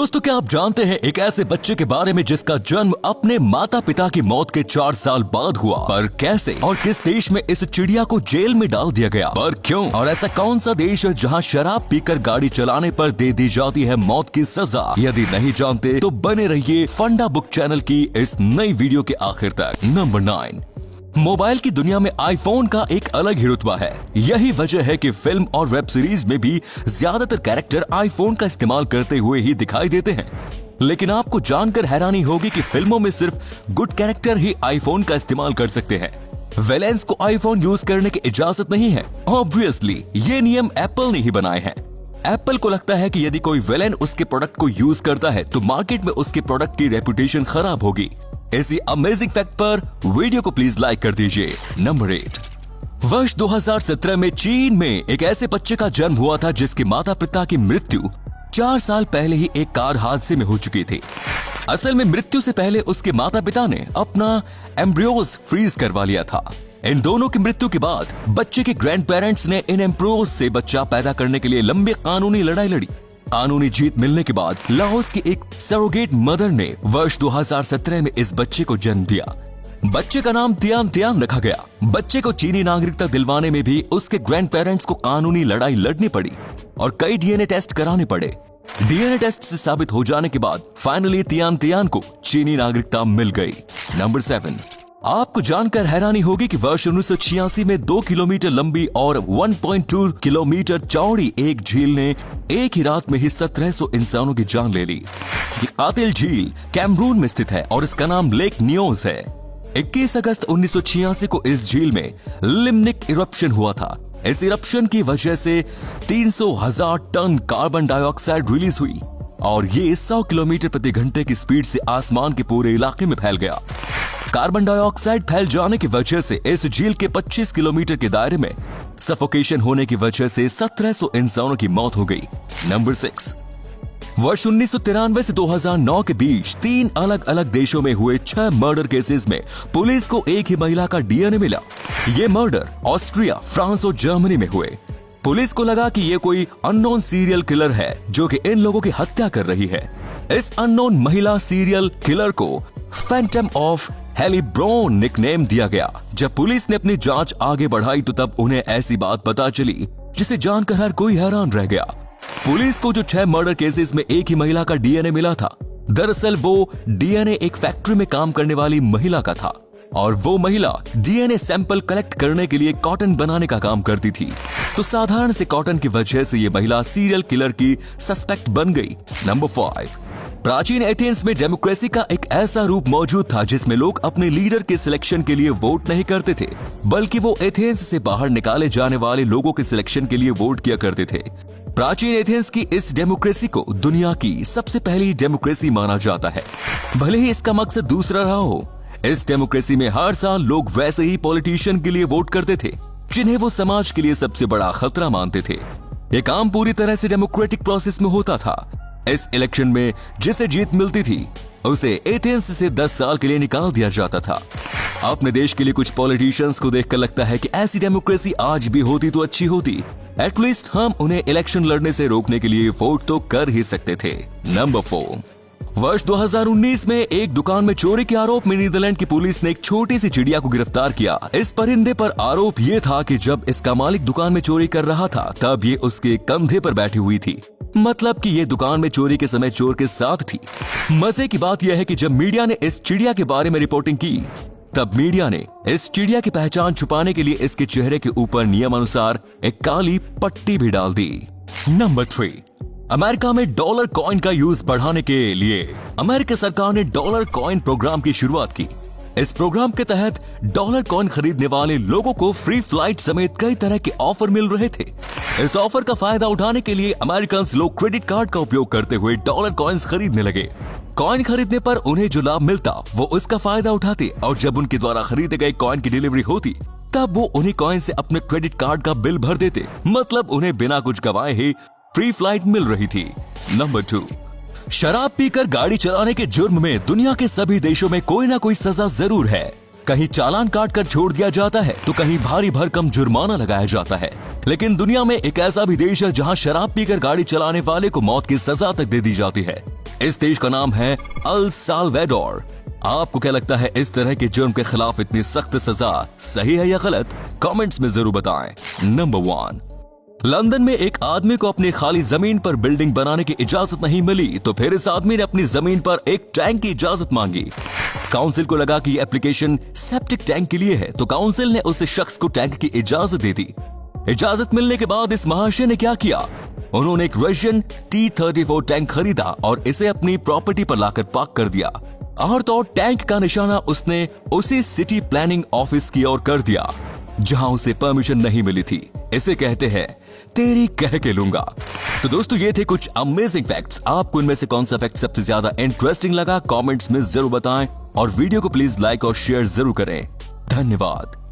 दोस्तों, क्या आप जानते हैं एक ऐसे बच्चे के बारे में जिसका जन्म अपने माता पिता की मौत के 4 साल बाद हुआ? पर कैसे और किस देश में इस चिड़िया को जेल में डाल दिया गया? पर क्यों? और ऐसा कौन सा देश है जहां शराब पीकर गाड़ी चलाने पर दे दी जाती है मौत की सजा? यदि नहीं जानते तो बने रहिए फंडा बुक चैनल की इस नई वीडियो के आखिर तक। नंबर 9, मोबाइल की दुनिया में आईफोन का एक अलग ही रुतबा है। यही वजह है कि फिल्म और वेब सीरीज में भी ज्यादातर कैरेक्टर आईफोन का इस्तेमाल करते हुए ही दिखाई देते हैं। लेकिन आपको जानकर हैरानी होगी कि फिल्मों में सिर्फ गुड कैरेक्टर ही आईफोन का इस्तेमाल कर सकते हैं। विलेंस को आईफोन यूज करने की इजाजत नहीं है। ऑब्वियसली ये नियम एप्पल ने ही बनाए हैं। एप्पल को लगता है कि यदि कोई विलेन उसके प्रोडक्ट को यूज करता है तो मार्केट में उसके प्रोडक्ट की रेपुटेशन खराब होगी। इसी अमेजिंग फैक्ट पर वीडियो को प्लीज लाइक कर दीजिए। नंबर 8, वर्ष 2017 में चीन में एक ऐसे बच्चे का जन्म हुआ था जिसके माता पिता की मृत्यु 4 साल पहले ही एक कार हादसे में हो चुकी थी। असल में मृत्यु से पहले उसके माता पिता ने अपना एम्ब्रियोज फ्रीज करवा लिया था। इन दोनों की मृत्यु के बाद बच्चे के ग्रैंड पेरेंट्स ने इन एम्ब्रियोज से बच्चा पैदा करने के लिए लंबी कानूनी लड़ाई लड़ी। कानूनी जीत मिलने के बाद लाओस की एक सरोगेट मदर ने वर्ष 2017 में इस बच्चे को जन्म दिया। बच्चे का नाम तियान तियान रखा गया। बच्चे को चीनी नागरिकता दिलवाने में भी उसके ग्रैंड पेरेंट्स को कानूनी लड़ाई लड़नी पड़ी और कई डीएनए टेस्ट कराने पड़े। डीएनए टेस्ट से साबित हो जाने के बाद फाइनली तियान तियान को चीनी नागरिकता मिल गई। नंबर 7, आपको जानकर हैरानी होगी कि वर्ष 1986 में 2 किलोमीटर लंबी और 1.2 किलोमीटर चौड़ी एक झील ने एक ही रात में ही 1700 इंसानों की जान ले ली। ये कातिल झील कैमरून में स्थित है और इसका नाम लेक नियोज है। 21 अगस्त 1986 को इस झील में लिम्निक इरप्शन हुआ था। इस इरप्शन की वजह से 300,000 टन कार्बन डाइऑक्साइड रिलीज हुई और ये 100 किलोमीटर प्रति घंटे की स्पीड से आसमान के पूरे इलाके में फैल गया। कार्बन डाइऑक्साइड फैल जाने की वजह से इस झील के 25 किलोमीटर के दायरे में सफोकेशन होने की वजह से 1700 इंसानों की मौत हो गई। नंबर 6, वर्ष 1993 से 2009 के बीच 3 अलग अलग देशों में हुए 6 मर्डर केसेस में पुलिस को एक ही महिला का डीएनए मिला। ये मर्डर ऑस्ट्रिया, फ्रांस और जर्मनी में हुए। पुलिस को लगा कि ये कोई अननोन सीरियल किलर है जो कि इन लोगों की हत्या कर रही है। इस अननोन महिला सीरियल किलर को फैंटम ऑफ हेलीब्रोन निकनेम दिया गया। जब पुलिस ने अपनी जांच आगे बढ़ाई तो तब उन्हें ऐसी बात पता चली जिसे जानकर हर कोई हैरान रह गया। पुलिस को जो 6 मर्डर केसेस में एक ही महिला का डीएनए मिला था, दरअसल वो डीएनए एक फैक्ट्री में काम करने वाली महिला का था और वो महिला डीएनए सैंपल कलेक्ट करने के लिए कॉटन बनाने का काम करती थी। तो साधारण से कॉटन की वजह से ये महिला सीरियल किलर की सस्पेक्ट बन गई। नंबर 5, प्राचीन एथेंस में डेमोक्रेसी का एक ऐसा रूप मौजूद था जिसमें लोग अपने लीडर के सिलेक्शन के लिए वोट नहीं करते थे, बल्कि वो एथेंस से बाहर निकाले जाने वाले लोगों के सिलेक्शन के लिए वोट किया करते थे। प्राचीन एथेंस की इस डेमोक्रेसी को दुनिया की सबसे पहली डेमोक्रेसी माना जाता है, भले ही इसका मकसद दूसरा रहा हो। इस डेमोक्रेसी में हर साल लोग वैसे ही पॉलिटिशियन के लिए वोट करते थे जिन्हें वो समाज के लिए सबसे बड़ा खतरा मानते थे। ये काम पूरी तरह से डेमोक्रेटिक प्रोसेस में होता था। इस इलेक्शन में जिसे जीत मिलती थी उसे एथेंस से 10 साल के लिए निकाल दिया जाता था। अपने देश के लिए कुछ पॉलिटिशियंस को देखकर लगता है कि ऐसी डेमोक्रेसी आज भी होती तो अच्छी होती। एटलीस्ट हम उन्हें इलेक्शन लड़ने से रोकने के लिए वोट तो कर ही सकते थे। नंबर 4, वर्ष 2019 में एक दुकान में चोरी के आरोप में नीदरलैंड की पुलिस ने एक छोटी सी चिड़िया को गिरफ्तार किया। इस परिंदे पर आरोप ये था कि जब इसका मालिक दुकान में चोरी कर रहा था तब ये उसके कंधे पर बैठी हुई थी, मतलब कि ये दुकान में चोरी के समय चोर के साथ थी। मजे की बात यह है कि जब मीडिया ने इस चिड़िया के बारे में रिपोर्टिंग की तब मीडिया ने इस चिड़िया की पहचान छुपाने के लिए इसके चेहरे के ऊपर नियमानुसार एक काली पट्टी भी डाल दी। नंबर 3, अमेरिका में डॉलर कॉइन का यूज बढ़ाने के लिए अमेरिकी सरकार ने डॉलर कॉइन प्रोग्राम की शुरुआत की। इस प्रोग्राम के तहत डॉलर कॉइन खरीदने वाले लोगों को फ्री फ्लाइट समेत कई तरह के ऑफर मिल रहे थे। इस ऑफर का फायदा उठाने के लिए अमेरिकन लोग क्रेडिट कार्ड का उपयोग करते हुए डॉलर कॉइन्स खरीदने लगे। कॉइन खरीदने पर उन्हें जो लाभ मिलता वो उसका फायदा उठाते और जब उनके द्वारा खरीदे गए कॉइन की डिलीवरी होती तब वो उन्हीं कॉइन से अपने क्रेडिट कार्ड का बिल भर देते। मतलब उन्हें बिना कुछ गवाए ही फ्री फ्लाइट मिल रही थी। नंबर 2, शराब पीकर गाड़ी चलाने के जुर्म में दुनिया के सभी देशों में कोई ना कोई सजा जरूर है। कहीं चालान काट कर छोड़ दिया जाता है तो कहीं भारी भरकम जुर्माना लगाया जाता है। लेकिन दुनिया में एक ऐसा भी देश है जहां शराब पीकर गाड़ी चलाने वाले को मौत की सजा तक दे दी जाती है। इस देश का नाम है अल साल्वाडोर। आपको क्या लगता है, इस तरह के जुर्म के खिलाफ इतनी सख्त सजा सही है या गलत? कमेंट्स में जरूर बताएं। नंबर 1, लंदन में एक आदमी को अपनी खाली जमीन पर बिल्डिंग बनाने की इजाजत नहीं मिली, तो फिर इस आदमी ने अपनी जमीन पर एक टैंक की इजाजत मांगी। काउंसिल को लगा कि यह एप्लीकेशन सेप्टिक टैंक के लिए है, तो काउंसिल ने उस शख्स को टैंक की इजाजत दे दी। इजाजत मिलने के बाद इस महाशय ने क्या किया, उन्होंने एक रशियन T-34 टैंक खरीदा और इसे अपनी प्रॉपर्टी पर लाकर पार्क कर दिया। और तो टैंक का निशाना उसने उसी सिटी प्लानिंग ऑफिस की ओर कर दिया जहां उसे परमिशन नहीं मिली थी। इसे कहते हैं तेरी कह के लूंगा। तो दोस्तों, ये थे कुछ अमेजिंग फैक्ट्स। आपको इनमें से कौन सा फैक्ट सबसे ज्यादा इंटरेस्टिंग लगा, कमेंट्स में जरूर बताएं और वीडियो को प्लीज लाइक और शेयर जरूर करें। धन्यवाद।